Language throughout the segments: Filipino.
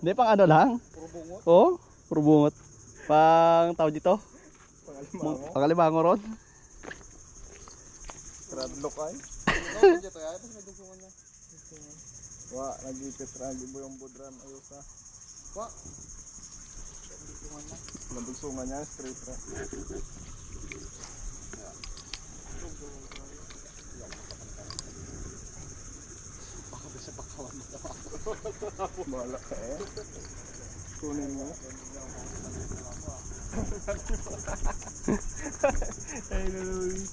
Hindi, pang ano lang. Puro bungot. Oo, puro bungot. Pang tawag dito. Pangalimango ron. Radlock ay. Dito ay, tapos may dugsungan niya. Wa, nag-ipit ragi mo yung budran. Ayos na. Wa. Nagdugsungan niya, straight ra. Baka bisa pakawan mo. Bahala ka eh. Kunin mo. Ay naluwi.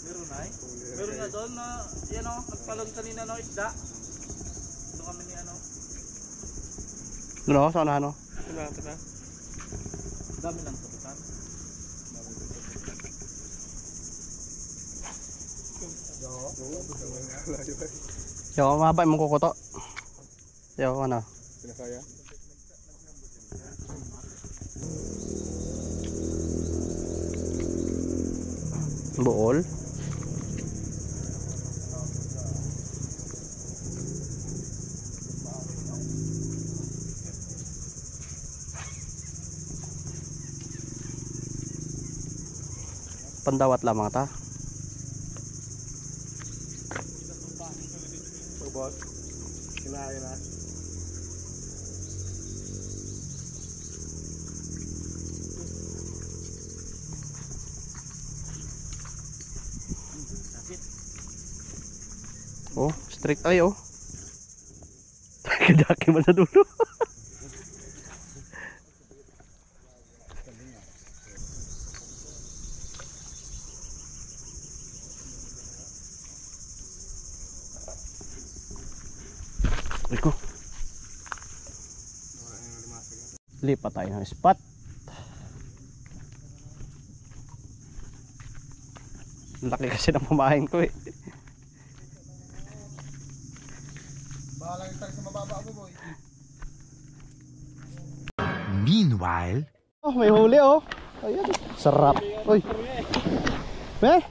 Meron na eh. Meron na doon na, yan o, nagpalon kanina no, isda. Doon kami ni ano. Ano, saan na ano? Ito na. Dami lang tutukan. Yo, mahaba yung kukuto. Yo, ano? Pinakaya? Buol. Pandawat lamang ta. So boss, kinain na. Oh, strict ay oh. Kadaki man sa dulo. Iko. Lipat tayo ng spot. Laki kasi ng pamahin ko eh. Bahala ka sa mababa mo, boy. Meanwhile, Oh, may huli oh. Ayan, sarap. Uy. Eh?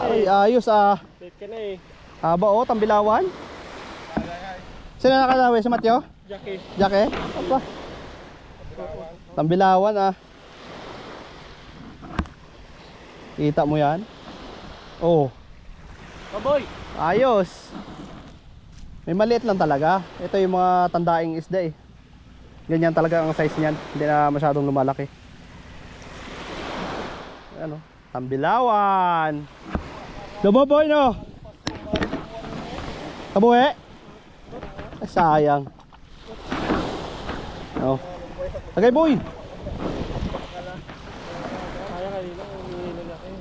Ay, ayos ah. Wait ka na eh. Haba oh, tambilawan. Sino nakalawi? Si Matyo? Jackie. Jackie? Apa? Tambilawan ah. Kita mo yan? Oh. Kaboy! Ayos. May maliit lang talaga. Ito yung mga tandaing isda eh. Ganyan talaga ang size niyan. Hindi na masyadong lumalaki. Ano? Tambilawan. Lumaboy no. Kabuhe. Ay, sayang. Oh. Tagay boy. Sayang kanina, umiilan na kayo.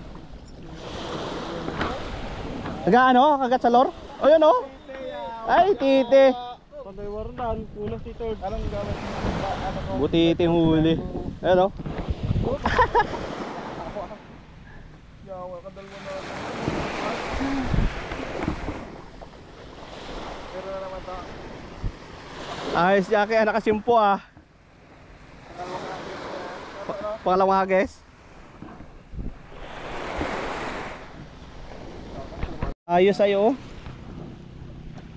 Taga ano? Kagat sa lor? O yun oh. Ay, titi. Panday wardan, ulas si third. Anong gamit mo? Butiti huli. Ayan oh. Yawa, kadalwa na. Pero na naman ta. Ayos Jackie, anak kasimpo ah. Pangalawang hagis. Ayos ayo.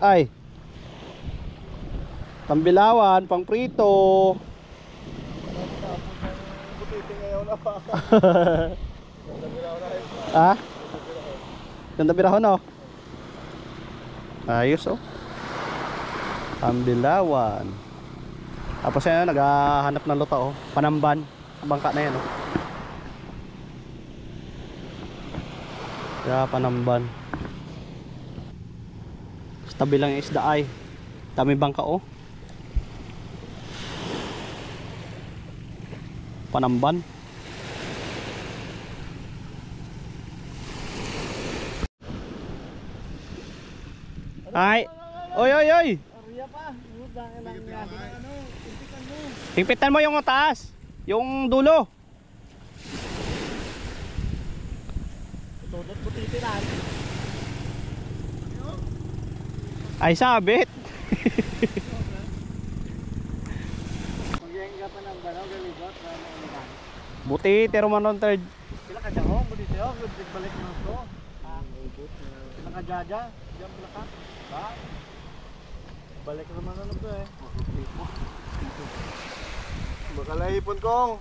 Ay. Tambilawan, pang prito. Butiti ngayon na pa. Ah? Ganda birahon oh. Ayos oh. Tambilawan. Tapos yan, naghahanap ng luta oh. Panamban. Bangka na yan oh. Kaya panamban. Tabi lang yung isda ay. Dami bangka oh. Panamban. Ay. Oy oy oy. Ariya pa. Udang lang yan. Ano? Impitan mo. Higpitan mo yung taas. Yung dulo. Tudot butiti na. Ay sabit. Magyeng ka pa ng banaw galibot na nang. Buti, pero manon third. Sila ka dyan oh, butiti oh, balik mo to. Ah, jaja. Diyan balakat. Ba? Balik naman ano to eh. Baka lahipon kong.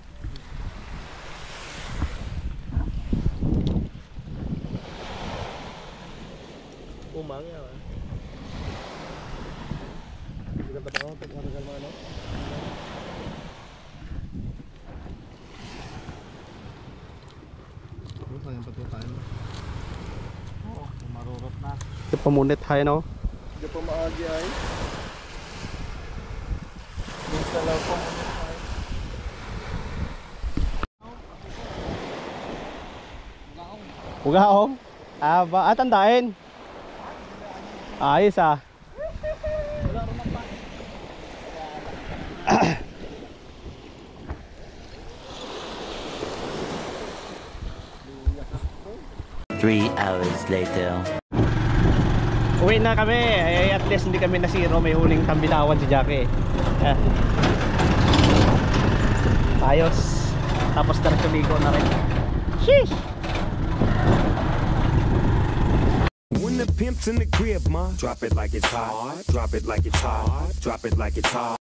Umang ya. Kita patang untuk mengadakan mana? Ano yung patutain mo? Oo, marurot na. Ito pamunit hay no. Hindi pa maagi ay. Minsan lang po muna ay. Ugaong. Tandain. Ayos ah. Three hours later. Uwi na kami. Ay, at least hindi kami nasiro. May huling tambilawan si Jackie. Eh. Ayos. Tapos diretso ligo na rin. Sheesh! When the pimp's in the crib, ma, drop it like it's hot. Drop it like it's hot. Drop it like it's hot.